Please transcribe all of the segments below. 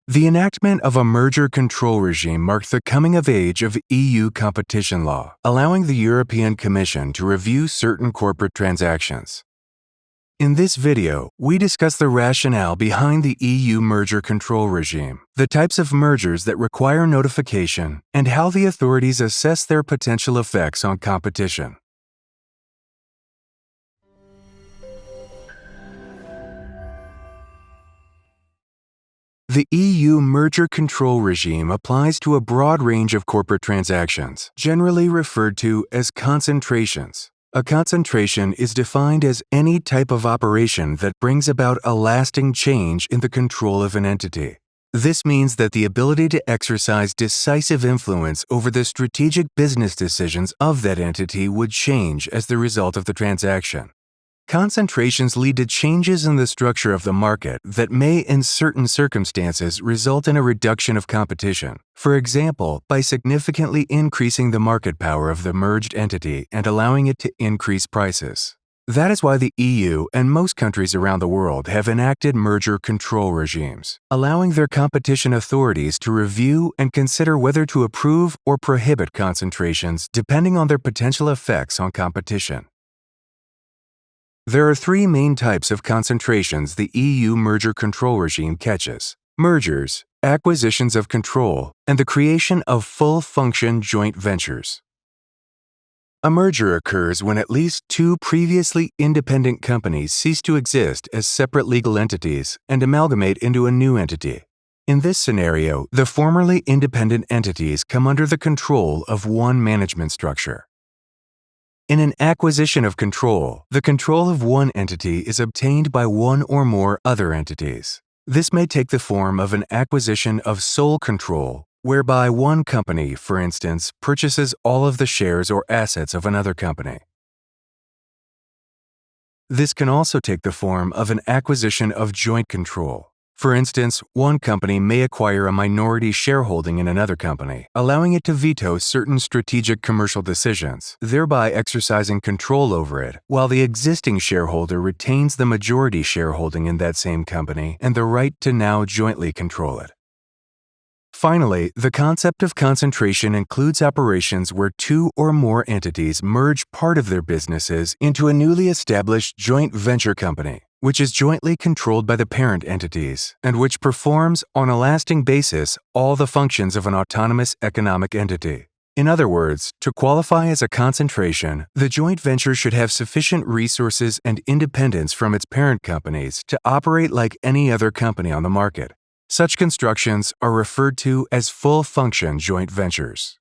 The enactment of a merger control regime marked the coming of age of EU competition law, allowing the European Commission to review certain corporate transactions. In this video, we discuss the rationale behind the EU merger control regime, the types of mergers that require notification, and how the authorities assess their potential effects on competition. The EU merger control regime applies to a broad range of corporate transactions, generally referred to as concentrations. A concentration is defined as any type of operation that brings about a lasting change in the control of an entity. This means that the ability to exercise decisive influence over the strategic business decisions of that entity would change as the result of the transaction. Concentrations lead to changes in the structure of the market that may, in certain circumstances, result in a reduction of competition. For example, by significantly increasing the market power of the merged entity and allowing it to increase prices. That is why the EU and most countries around the world have enacted merger control regimes, allowing their competition authorities to review and consider whether to approve or prohibit concentrations depending on their potential effects on competition. There are three main types of concentrations the EU merger control regime catches: mergers, acquisitions of control, and the creation of full-function joint ventures. A merger occurs when at least two previously independent companies cease to exist as separate legal entities and amalgamate into a new entity. In this scenario, the formerly independent entities come under the control of one management structure. In an acquisition of control, the control of one entity is obtained by one or more other entities. This may take the form of an acquisition of sole control, whereby one company, for instance, purchases all of the shares or assets of another company. This can also take the form of an acquisition of joint control. For instance, one company may acquire a minority shareholding in another company, allowing it to veto certain strategic commercial decisions, thereby exercising control over it, while the existing shareholder retains the majority shareholding in that same company and the right to now jointly control it. Finally, the concept of concentration includes operations where two or more entities merge part of their businesses into a newly established joint venture company, which is jointly controlled by the parent entities and which performs, on a lasting basis, all the functions of an autonomous economic entity. In other words, to qualify as a concentration, the joint venture should have sufficient resources and independence from its parent companies to operate like any other company on the market. Such constructions are referred to as full-function joint ventures.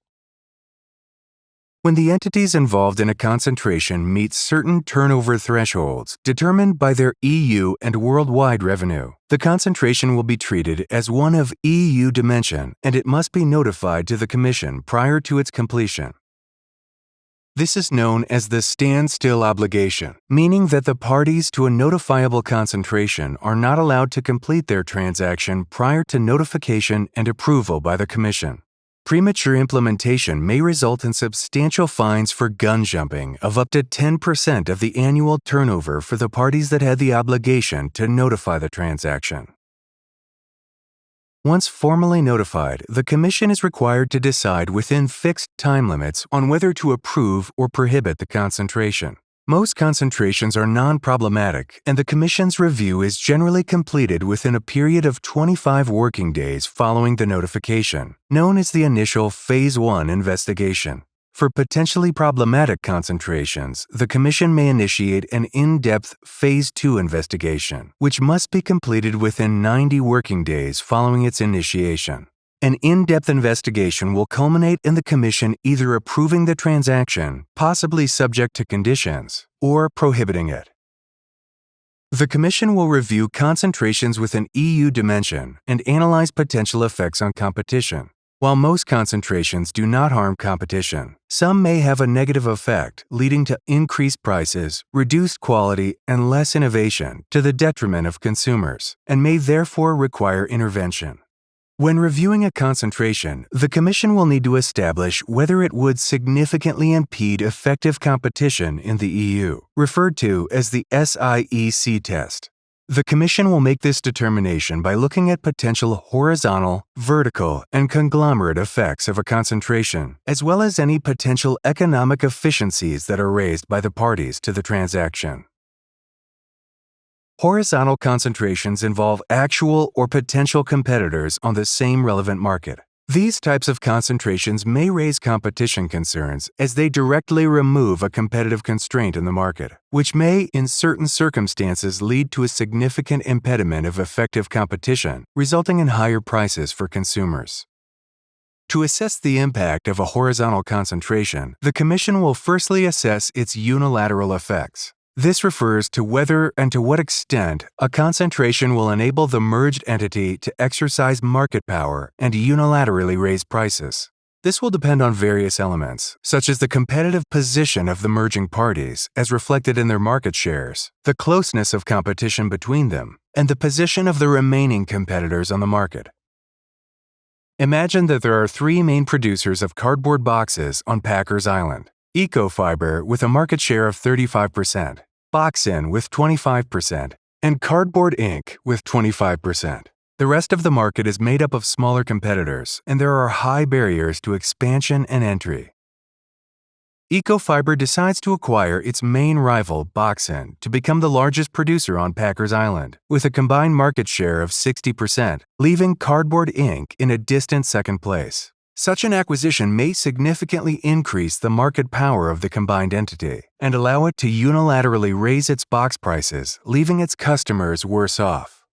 When the entities involved in a concentration meet certain turnover thresholds determined by their EU and worldwide revenue, the concentration will be treated as one of EU dimension and it must be notified to the Commission prior to its completion. This is known as the standstill obligation, meaning that the parties to a notifiable concentration are not allowed to complete their transaction prior to notification and approval by the Commission. Premature implementation may result in substantial fines for gun jumping of up to 10% of the annual turnover for the parties that had the obligation to notify the transaction. Once formally notified, the Commission is required to decide within fixed time limits on whether to approve or prohibit the concentration. Most concentrations are non-problematic, and the Commission's review is generally completed within a period of 25 working days following the notification, known as the initial Phase 1 investigation. For potentially problematic concentrations, the Commission may initiate an in-depth Phase 2 investigation, which must be completed within 90 working days following its initiation. An in-depth investigation will culminate in the Commission either approving the transaction, possibly subject to conditions, or prohibiting it. The Commission will review concentrations with an EU dimension and analyze potential effects on competition. While most concentrations do not harm competition, some may have a negative effect, leading to increased prices, reduced quality, and less innovation to the detriment of consumers, and may therefore require intervention. When reviewing a concentration, the Commission will need to establish whether it would significantly impede effective competition in the EU, referred to as the SIEC test. The Commission will make this determination by looking at potential horizontal, vertical, and conglomerate effects of a concentration, as well as any potential economic efficiencies that are raised by the parties to the transaction. Horizontal concentrations involve actual or potential competitors on the same relevant market. These types of concentrations may raise competition concerns as they directly remove a competitive constraint in the market, which may, in certain circumstances, lead to a significant impediment of effective competition, resulting in higher prices for consumers. To assess the impact of a horizontal concentration, the Commission will firstly assess its unilateral effects. This refers to whether and to what extent a concentration will enable the merged entity to exercise market power and unilaterally raise prices. This will depend on various elements, such as the competitive position of the merging parties as reflected in their market shares, the closeness of competition between them, and the position of the remaining competitors on the market. Imagine that there are three main producers of cardboard boxes on Packers Island. Ecofiber with a market share of 35%, Boxin with 25%, and Cardboard Inc. with 25%. The rest of the market is made up of smaller competitors, and there are high barriers to expansion and entry. Ecofiber decides to acquire its main rival, Boxin, to become the largest producer on Packers Island, with a combined market share of 60%, leaving Cardboard Inc. in a distant second place. Such an acquisition may significantly increase the market power of the combined entity and allow it to unilaterally raise its box prices, leaving its customers worse off.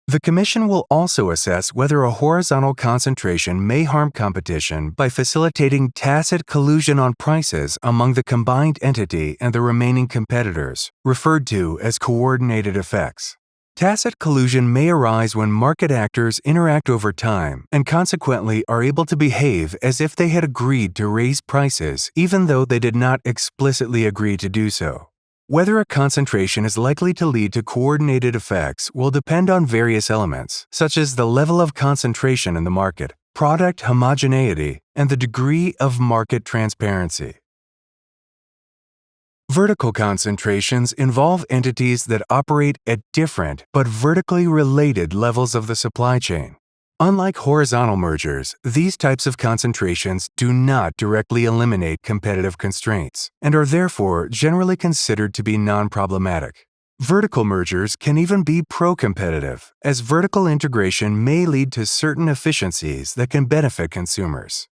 The Commission will also assess whether a horizontal concentration may harm competition by facilitating tacit collusion on prices among the combined entity and the remaining competitors, referred to as coordinated effects. Tacit collusion may arise when market actors interact over time and consequently are able to behave as if they had agreed to raise prices even though they did not explicitly agree to do so. Whether a concentration is likely to lead to coordinated effects will depend on various elements, such as the level of concentration in the market, product homogeneity, and the degree of market transparency. Vertical concentrations involve entities that operate at different but vertically related levels of the supply chain. Unlike horizontal mergers, these types of concentrations do not directly eliminate competitive constraints and are therefore generally considered to be non-problematic. Vertical mergers can even be pro-competitive, as vertical integration may lead to certain efficiencies that can benefit consumers.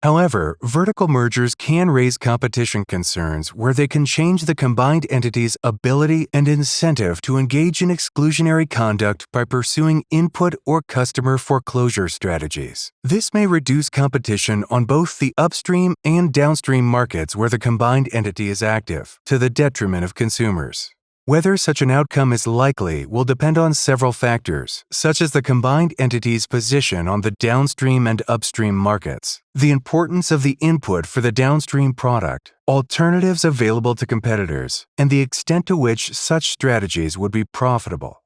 However, vertical mergers can raise competition concerns where they can change the combined entity's ability and incentive to engage in exclusionary conduct by pursuing input or customer foreclosure strategies. This may reduce competition on both the upstream and downstream markets where the combined entity is active, to the detriment of consumers. Whether such an outcome is likely will depend on several factors, such as the combined entity's position on the downstream and upstream markets, the importance of the input for the downstream product, alternatives available to competitors, and the extent to which such strategies would be profitable.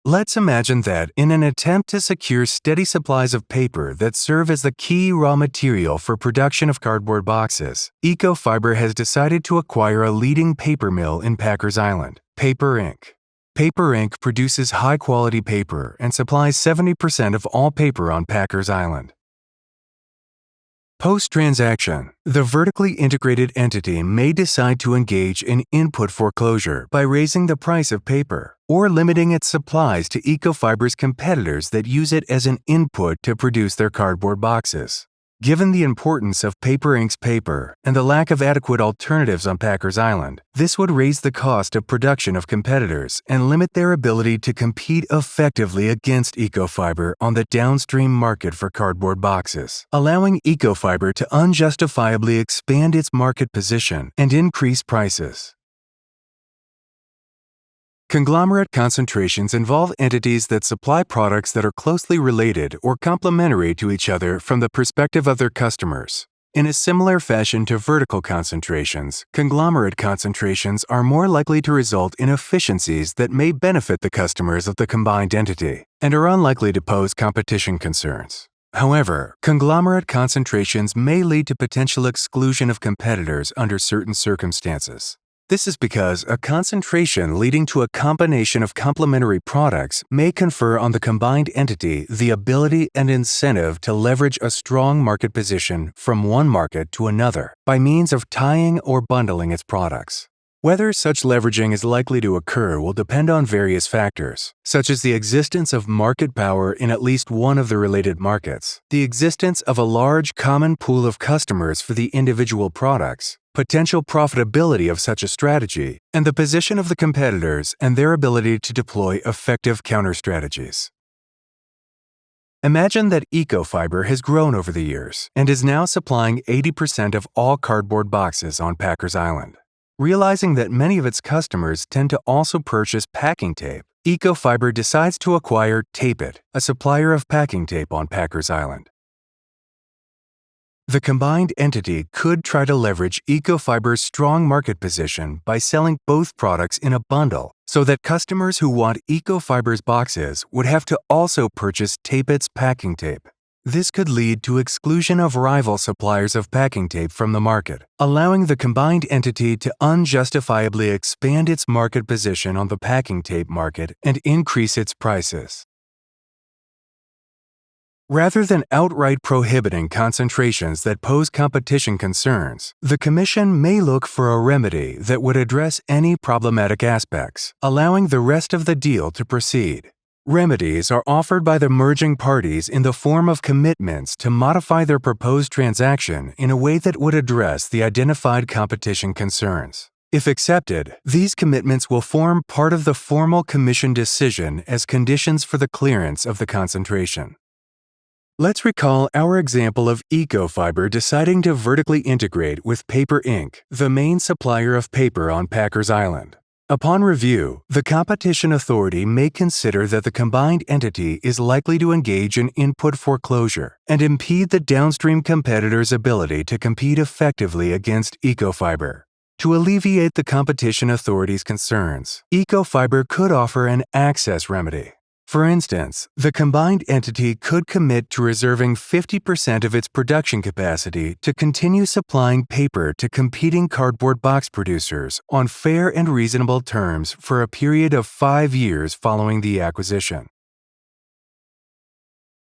Let's imagine that, in an attempt to secure steady supplies of paper that serve as the key raw material for production of cardboard boxes, Ecofiber has decided to acquire a leading paper mill in Packers Island, Paper Inc. Paper Inc. produces high-quality paper and supplies 70% of all paper on Packers Island. Post-transaction, the vertically integrated entity may decide to engage in input foreclosure by raising the price of paper or limiting its supplies to Ecofiber's competitors that use it as an input to produce their cardboard boxes. Given the importance of Paper Inc.'s paper and the lack of adequate alternatives on Packers Island, this would raise the cost of production of competitors and limit their ability to compete effectively against Ecofiber on the downstream market for cardboard boxes, allowing Ecofiber to unjustifiably expand its market position and increase prices. Conglomerate concentrations involve entities that supply products that are closely related or complementary to each other from the perspective of their customers. In a similar fashion to vertical concentrations, conglomerate concentrations are more likely to result in efficiencies that may benefit the customers of the combined entity and are unlikely to pose competition concerns. However, conglomerate concentrations may lead to potential exclusion of competitors under certain circumstances. This is because a concentration leading to a combination of complementary products may confer on the combined entity the ability and incentive to leverage a strong market position from one market to another by means of tying or bundling its products. Whether such leveraging is likely to occur will depend on various factors, such as the existence of market power in at least one of the related markets, the existence of a large common pool of customers for the individual products, potential profitability of such a strategy, and the position of the competitors and their ability to deploy effective counter-strategies. Imagine that Ecofiber has grown over the years and is now supplying 80% of all cardboard boxes on Packers Island. Realizing that many of its customers tend to also purchase packing tape, Ecofiber decides to acquire Tape-It, a supplier of packing tape on Packers Island. The combined entity could try to leverage Ecofiber's strong market position by selling both products in a bundle so that customers who want Ecofiber's boxes would have to also purchase Tape-It's packing tape. This could lead to exclusion of rival suppliers of packing tape from the market, allowing the combined entity to unjustifiably expand its market position on the packing tape market and increase its prices. Rather than outright prohibiting concentrations that pose competition concerns, the Commission may look for a remedy that would address any problematic aspects, allowing the rest of the deal to proceed. Remedies are offered by the merging parties in the form of commitments to modify their proposed transaction in a way that would address the identified competition concerns. If accepted, these commitments will form part of the formal Commission decision as conditions for the clearance of the concentration. Let's recall our example of Ecofiber deciding to vertically integrate with Paper Inc., the main supplier of paper on Packers Island. Upon review, the competition authority may consider that the combined entity is likely to engage in input foreclosure and impede the downstream competitor's ability to compete effectively against Ecofiber. To alleviate the competition authority's concerns, Ecofiber could offer an access remedy. For instance, the combined entity could commit to reserving 50% of its production capacity to continue supplying paper to competing cardboard box producers on fair and reasonable terms for a period of 5 years following the acquisition.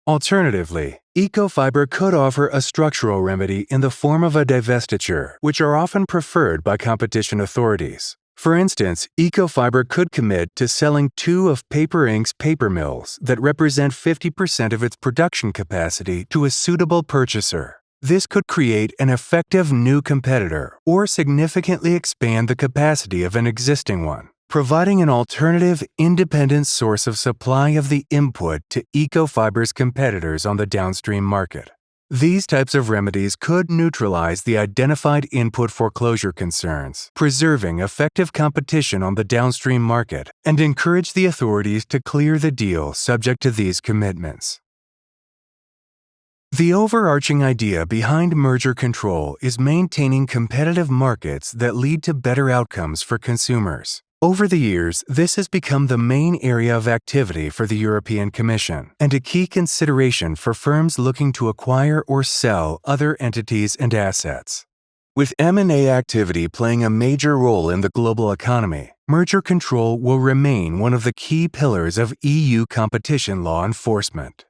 Alternatively, Ecofiber could offer a structural remedy in the form of a divestiture, which are often preferred by competition authorities. For instance, Ecofiber could commit to selling 2 of Paper Inc.'s paper mills that represent 50% of its production capacity to a suitable purchaser. This could create an effective new competitor or significantly expand the capacity of an existing one, providing an alternative, independent source of supply of the input to Ecofiber's competitors on the downstream market. These types of remedies could neutralize the identified input foreclosure concerns, preserving effective competition on the downstream market, and encourage the authorities to clear the deal subject to these commitments. The overarching idea behind merger control is maintaining competitive markets that lead to better outcomes for consumers. Over the years, this has become the main area of activity for the European Commission and a key consideration for firms looking to acquire or sell other entities and assets. With M&A activity playing a major role in the global economy, merger control will remain one of the key pillars of EU competition law enforcement.